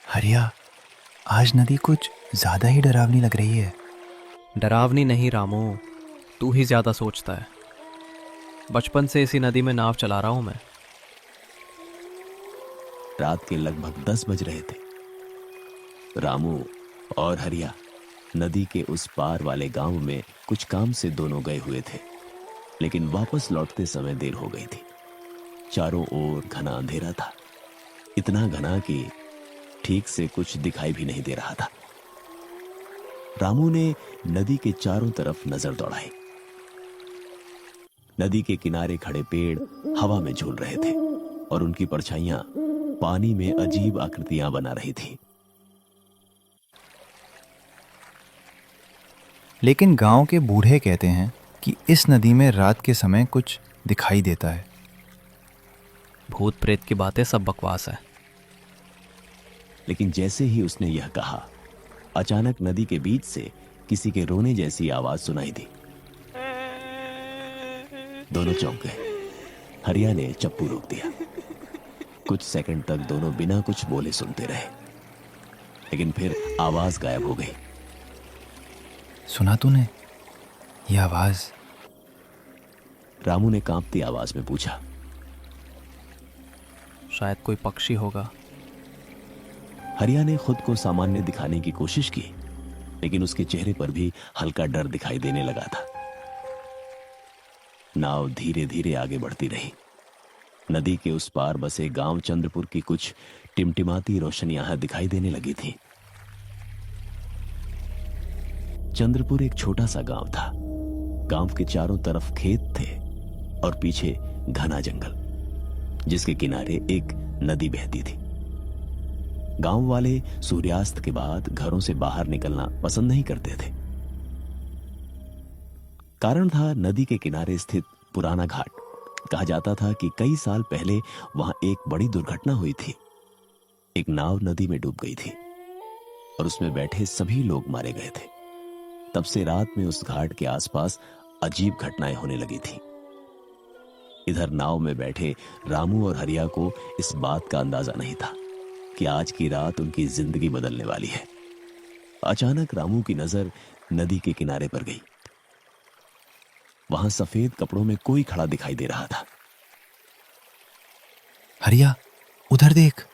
हरिया, आज नदी कुछ ज्यादा ही डरावनी लग रही है। डरावनी नहीं रामू, तू ही ज्यादा सोचता है। बचपन से इसी नदी में नाव चला रहा हूं मैं। रात के लगभग 10 बज रहे थे। रामू और हरिया नदी के उस पार वाले गांव में कुछ काम से दोनों गए हुए थे, लेकिन वापस लौटते समय देर हो गई थी। चारों ओर घना अंधेरा था, इतना घना कि ठीक से कुछ दिखाई भी नहीं दे रहा था। रामू ने नदी के चारों तरफ नजर दौड़ाई। नदी के किनारे खड़े पेड़ हवा में झूल रहे थे और उनकी परछाइयां पानी में अजीब आकृतियां बना रही थी। लेकिन गांव के बूढ़े कहते हैं कि इस नदी में रात के समय कुछ दिखाई देता है। भूत प्रेत की बातें सब बकवास है। लेकिन जैसे ही उसने यह कहा, अचानक नदी के बीच से किसी के रोने जैसी आवाज सुनाई दी। दोनों चौंक गए। हरिया ने चप्पू रोक दिया। कुछ सेकंड तक दोनों बिना कुछ बोले सुनते रहे, लेकिन फिर आवाज गायब हो गई। सुना तूने ये आवाज? रामू ने कांपती आवाज में पूछा। शायद कोई पक्षी होगा। हरिया ने खुद को सामान्य दिखाने की कोशिश की, लेकिन उसके चेहरे पर भी हल्का डर दिखाई देने लगा था। नाव धीरे धीरे आगे बढ़ती रही। नदी के उस पार बसे गांव चंद्रपुर की कुछ टिमटिमाती रोशनियां दिखाई देने लगी थी। चंद्रपुर एक छोटा सा गांव था। गांव के चारों तरफ खेत थे और पीछे घना जंगल, जिसके किनारे एक नदी बहती थी। गांव वाले सूर्यास्त के बाद घरों से बाहर निकलना पसंद नहीं करते थे। कारण था नदी के किनारे स्थित पुराना घाट। कहा जाता था कि कई साल पहले वहां एक बड़ी दुर्घटना हुई थी। एक नाव नदी में डूब गई थी और उसमें बैठे सभी लोग मारे गए थे। तब से रात में उस घाट के आसपास अजीब घटनाएं होने लगी थी। इधर नाव में बैठे रामू और हरिया को इस बात का अंदाजा नहीं था कि आज की रात उनकी जिंदगी बदलने वाली है। अचानक रामू की नजर नदी के किनारे पर गई। वहां सफेद कपड़ों में कोई खड़ा दिखाई दे रहा था। हरिया, उधर देख।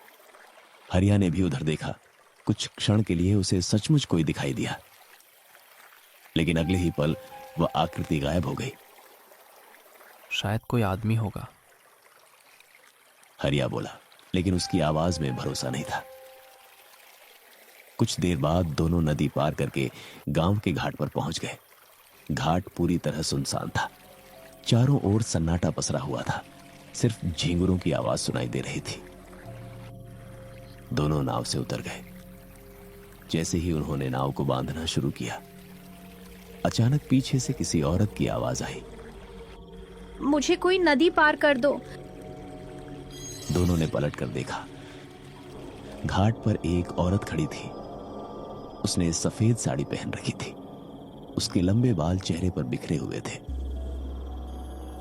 हरिया ने भी उधर देखा। कुछ क्षण के लिए उसे सचमुच कोई दिखाई दिया, लेकिन अगले ही पल वह आकृति गायब हो गई। शायद कोई आदमी होगा, हरिया बोला, लेकिन उसकी आवाज में भरोसा नहीं था। कुछ देर बाद दोनों नदी पार करके गांव के घाट पर पहुंच गए। घाट पूरी तरह सुनसान था। चारों ओर सन्नाटा पसरा हुआ था। सिर्फ झींगुरों की आवाज सुनाई दे रही थी। दोनों नाव से उतर गए। जैसे ही उन्होंने नाव को बांधना शुरू किया, अचानक पीछे से किसी औरत की आवाज आई। मुझे कोई नदी पार कर दो। दोनों ने पलट कर देखा। घाट पर एक औरत खड़ी थी। उसने सफेद साड़ी पहन रखी थी। उसके लंबे बाल चेहरे पर बिखरे हुए थे।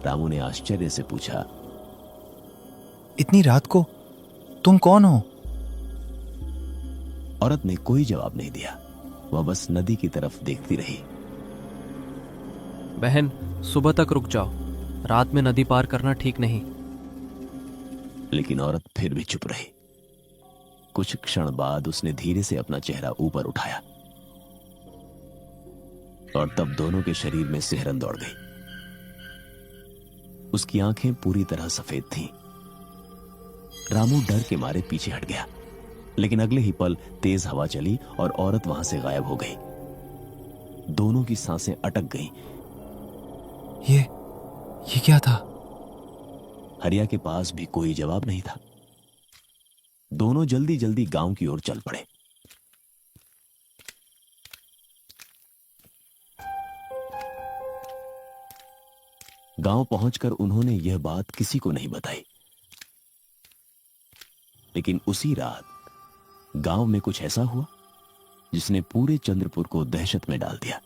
रामू ने आश्चर्य से पूछा, इतनी रात को तुम कौन हो? औरत ने कोई जवाब नहीं दिया। वह बस नदी की तरफ देखती रही। बहन, सुबह तक रुक जाओ। रात में नदी पार करना ठीक नहीं। लेकिन औरत फिर भी चुप रही। कुछ क्षण बाद उसने धीरे से अपना चेहरा ऊपर उठाया और तब दोनों के शरीर में सिहरन दौड़ गई। उसकी आंखें पूरी तरह सफेद थीं। रामू डर के मारे पीछे हट गया, लेकिन अगले ही पल तेज हवा चली और औरत वहां से गायब हो गई। दोनों की सांसें अटक गईं। ये क्या था? हरिया के पास भी कोई जवाब नहीं था। दोनों जल्दी जल्दी गांव की ओर चल पड़े। गांव पहुंचकर उन्होंने यह बात किसी को नहीं बताई। लेकिन उसी रात गांव में कुछ ऐसा हुआ जिसने पूरे चंद्रपुर को दहशत में डाल दिया।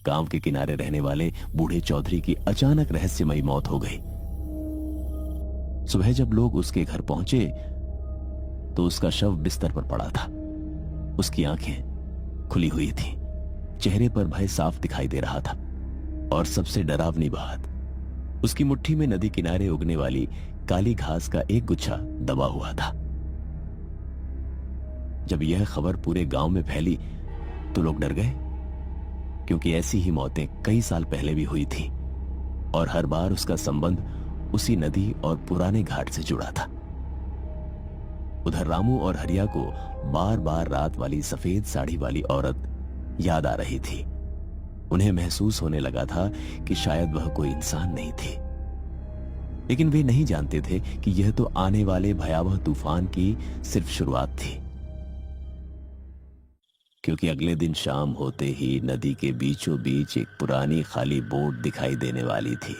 गांव के किनारे रहने वाले बूढ़े चौधरी की अचानक रहस्यमयी मौत हो गई। सुबह जब लोग उसके घर पहुंचे तो उसका शव बिस्तर पर पड़ा था। उसकी आंखें खुली हुई थीं, चेहरे पर भय साफ दिखाई दे रहा था, और सबसे डरावनी बात, उसकी मुट्ठी में नदी किनारे उगने वाली काली घास का एक गुच्छा दबा हुआ था। जब यह खबर पूरे गांव में फैली तो लोग डर गए, क्योंकि ऐसी ही मौतें कई साल पहले भी हुई थी, और हर बार उसका संबंध उसी नदी और पुराने घाट से जुड़ा था। उधर रामू और हरिया को बार बार रात वाली सफेद साड़ी वाली औरत याद आ रही थी। उन्हें महसूस होने लगा था कि शायद वह कोई इंसान नहीं थी, लेकिन वे नहीं जानते थे कि यह तो आने वाले भयावह तूफान की सिर्फ शुरुआत थी, क्योंकि अगले दिन शाम होते ही नदी के बीचों बीच एक पुरानी खाली बोट दिखाई देने वाली थी।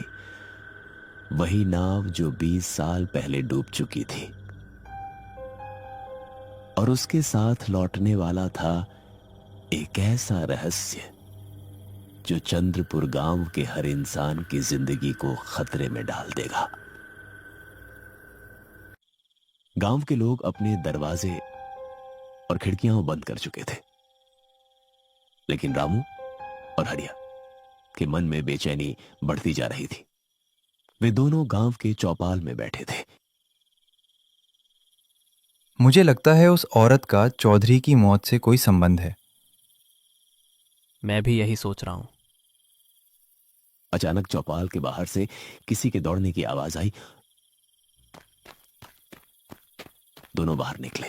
वही नाव जो 20 साल पहले डूब चुकी थी, और उसके साथ लौटने वाला था एक ऐसा रहस्य जो चंद्रपुर गांव के हर इंसान की जिंदगी को खतरे में डाल देगा। गांव के लोग अपने दरवाजे और खिड़कियां बंद कर चुके थे, लेकिन रामू और हरिया के मन में बेचैनी बढ़ती जा रही थी। वे दोनों गांव के चौपाल में बैठे थे। मुझे लगता है उस औरत का चौधरी की मौत से कोई संबंध है। मैं भी यही सोच रहा हूं। अचानक चौपाल के बाहर से किसी के दौड़ने की आवाज आई। दोनों बाहर निकले।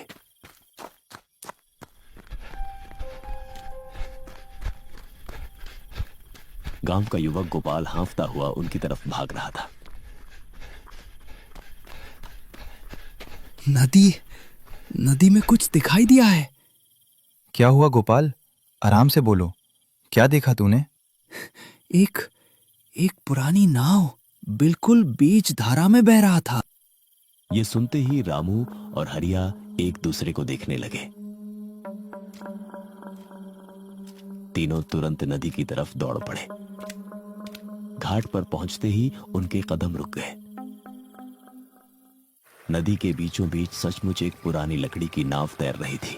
गांव का युवक गोपाल हांफता हुआ उनकी तरफ भाग रहा था। नदी में कुछ दिखाई दिया है। क्या हुआ गोपाल? आराम से बोलो, क्या देखा तूने? एक पुरानी नाव बिल्कुल बीच धारा में बह रहा था। यह सुनते ही रामू और हरिया एक दूसरे को देखने लगे। तीनों तुरंत नदी की तरफ दौड़ पड़े। घाट पर पहुंचते ही उनके कदम रुक गए। नदी के बीचों बीच सचमुच एक पुरानी लकड़ी की नाव तैर रही थी।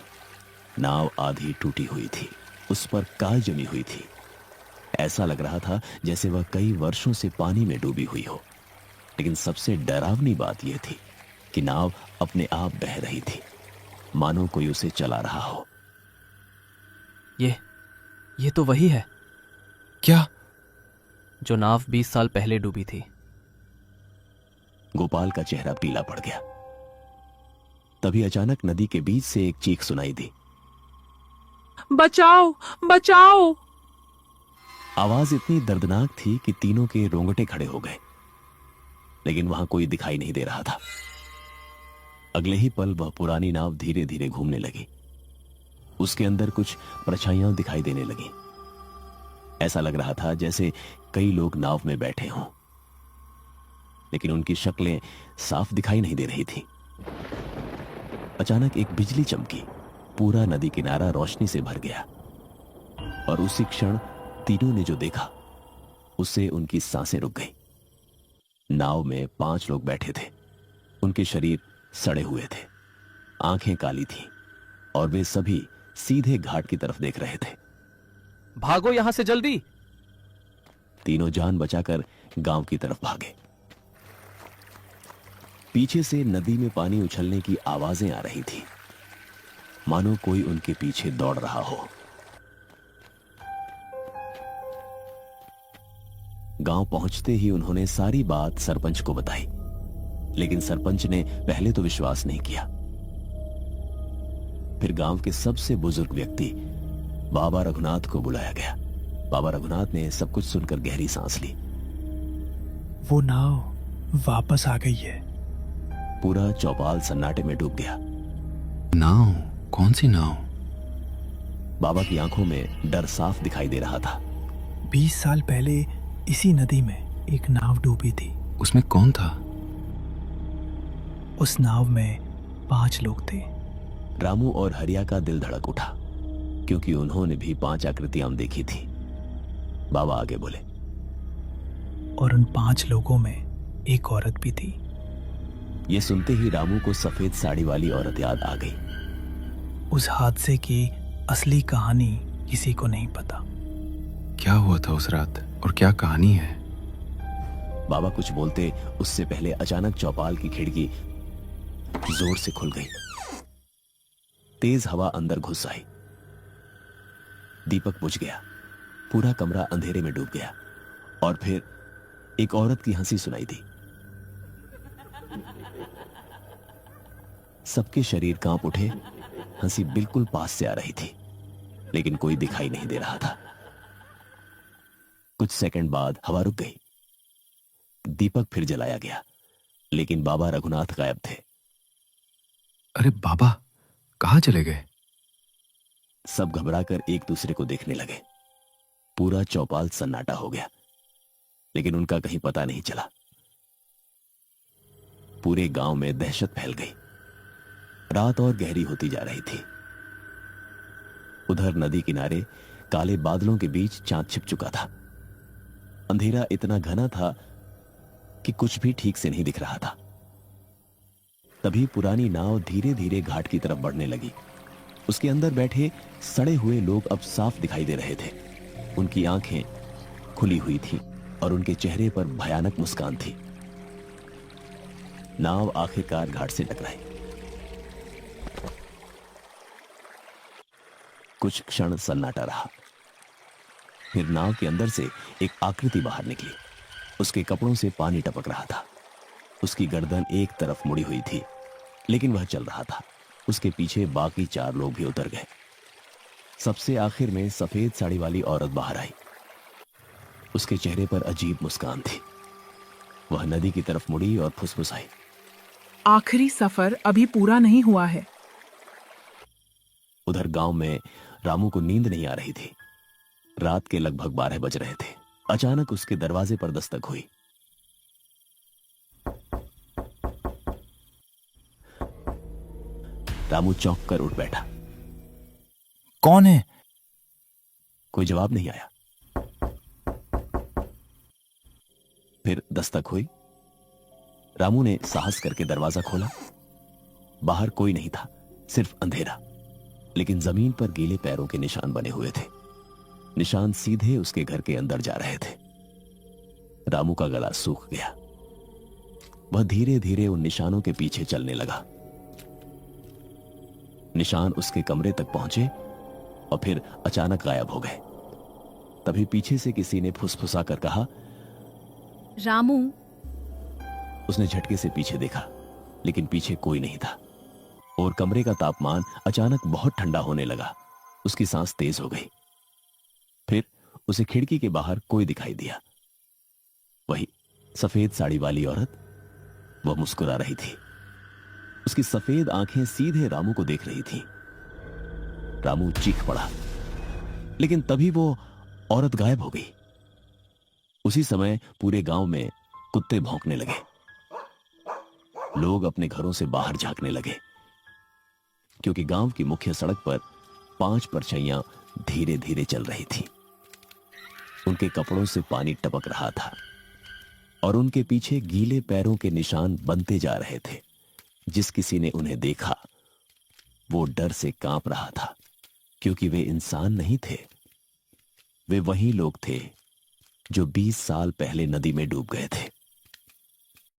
नाव आधी टूटी हुई थी, उस पर काई जमी हुई थी। ऐसा लग रहा था जैसे वह कई वर्षों से पानी में डूबी हुई हो। लेकिन सबसे डरावनी बात यह थी कि नाव अपने आप बह रही थी, मानो कोई उसे चला रहा हो। ये तो वही है। क्या? जो नाव 20 साल पहले डूबी थी। गोपाल का चेहरा पीला पड़ गया। तभी अचानक नदी के बीच से एक चीख सुनाई दी। बचाओ, बचाओ! आवाज इतनी दर्दनाक थी कि तीनों के रोंगटे खड़े हो गए, लेकिन वहां कोई दिखाई नहीं दे रहा था। अगले ही पल वह पुरानी नाव धीरे धीरे घूमने लगी। उसके अंदर कुछ परछाइयां दिखाई देने लगी। ऐसा लग रहा था जैसे कई लोग नाव में बैठे हों, लेकिन उनकी शक्लें साफ दिखाई नहीं दे रही थी। अचानक एक बिजली चमकी। पूरा नदी किनारा रोशनी से भर गया, और उसी क्षण तीनों ने जो देखा उससे उनकी सांसें रुक गई। नाव में 5 लोग बैठे थे। उनके शरीर सड़े हुए थे, आंखें काली थीं, और वे सभी सीधे घाट की तरफ देख रहे थे। भागो यहां से जल्दी! तीनों जान बचाकर गांव की तरफ भागे। पीछे से नदी में पानी उछलने की आवाजें आ रही थी, मानो कोई उनके पीछे दौड़ रहा हो। गांव पहुंचते ही उन्होंने सारी बात सरपंच को बताई, लेकिन सरपंच ने पहले तो विश्वास नहीं किया। फिर गांव के सबसे बुजुर्ग व्यक्ति बाबा रघुनाथ को बुलाया गया। बाबा रघुनाथ ने सब कुछ सुनकर गहरी सांस ली। वो नाव वापस आ गई है। पूरा चौपाल सन्नाटे में डूब गया। नाव? कौन सी नाव? बाबा की आंखों में डर साफ दिखाई दे रहा था। 20 साल पहले इसी नदी में एक नाव डूबी थी। उसमें कौन था? उस नाव में 5 लोग थे। रामू और हरिया का दिल धड़क उठा, क्योंकि उन्होंने भी 5 आकृतियां देखी थी। बाबा आगे बोले, और उन 5 लोगों में एक औरत भी थी। यह सुनते ही रामू को सफेद साड़ी वाली औरत याद आ गई। उस हादसे की असली कहानी किसी को नहीं पता। क्या हुआ था उस रात और क्या कहानी है? बाबा कुछ बोलते उससे पहले अचानक चौपाल की खिड़की जोर से खुल गई। तेज हवा अंदर घुस आई। दीपक बुझ गया। पूरा कमरा अंधेरे में डूब गया और फिर एक औरत की हंसी सुनाई दी। सबके शरीर कांप उठे। हंसी बिल्कुल पास से आ रही थी, लेकिन कोई दिखाई नहीं दे रहा था। कुछ सेकंड बाद हवा रुक गई। दीपक फिर जलाया गया, लेकिन बाबा रघुनाथ गायब थे। अरे बाबा, कहाँ चले गए? सब घबराकर एक दूसरे को देखने लगे। पूरा चौपाल सन्नाटा हो गया, लेकिन उनका कहीं पता नहीं चला। पूरे गांव में दहशत फैल गई। रात और गहरी होती जा रही थी। उधर नदी किनारे काले बादलों के बीच चांद छिप चुका था। अंधेरा इतना घना था कि कुछ भी ठीक से नहीं दिख रहा था। तभी पुरानी नाव धीरे धीरे घाट की तरफ बढ़ने लगी। उसके अंदर बैठे सड़े हुए लोग अब साफ दिखाई दे रहे थे। उनकी आंखें खुली हुई थीं और उनके चेहरे पर भयानक मुस्कान थी। नाव आखिरकार घाट से टकराई। कुछ क्षण सन्नाटा रहा। फिर नाव के अंदर से एक आकृति बाहर निकली। उसके कपड़ों से पानी टपक रहा था। उसकी गर्दन एक तरफ मुड़ी हुई थी, लेकिन वह चल रहा था। उसके पीछे बाकी 4 लोग भी उतर गए। सबसे आखिर में सफेद साड़ी वाली औरत बाहर आई। उसके चेहरे पर अजीब मुस्कान थी। वह नदी की तरफ मुड़ी और फुसफुसाई, आखिरी सफर अभी पूरा नहीं हुआ है। उधर गांव में रामू को नींद नहीं आ रही थी। रात के लगभग 12 बज रहे थे। अचानक उसके दरवाजे पर दस्तक हुई। रामू चौंक कर उठ बैठा। कौन है? कोई जवाब नहीं आया। फिर दस्तक हुई। रामू ने साहस करके दरवाजा खोला। बाहर कोई नहीं था, सिर्फ अंधेरा, लेकिन जमीन पर गीले पैरों के निशान बने हुए थे। निशान सीधे उसके घर के अंदर जा रहे थे। रामू का गला सूख गया। वह धीरे धीरे उन निशानों के पीछे चलने लगा। निशान उसके कमरे तक पहुंचे और फिर अचानक गायब हो गए। तभी पीछे से किसी ने फुसफुसा कर कहा, रामू। उसने झटके से पीछे देखा, लेकिन पीछे कोई नहीं था और कमरे का तापमान अचानक बहुत ठंडा होने लगा। उसकी सांस तेज हो गई। फिर उसे खिड़की के बाहर कोई दिखाई दिया। वही सफेद साड़ी वाली औरत। वह मुस्कुरा रही थी। उसकी सफेद आंखें सीधे रामू को देख रही थीं। रामू चीख पड़ा, लेकिन तभी वो औरत गायब हो गई। उसी समय पूरे गांव में कुत्ते भौंकने लगे। लोग अपने घरों से बाहर झांकने लगे, क्योंकि गांव की मुख्य सड़क पर 5 परछाइयां धीरे धीरे चल रही थीं। उनके कपड़ों से पानी टपक रहा था और उनके पीछे गीले पैरों के निशान बनते जा रहे थे। जिस किसी ने उन्हें देखा, वो डर से कांप रहा था, क्योंकि वे इंसान नहीं थे। वे वही लोग थे जो 20 साल पहले नदी में डूब गए थे।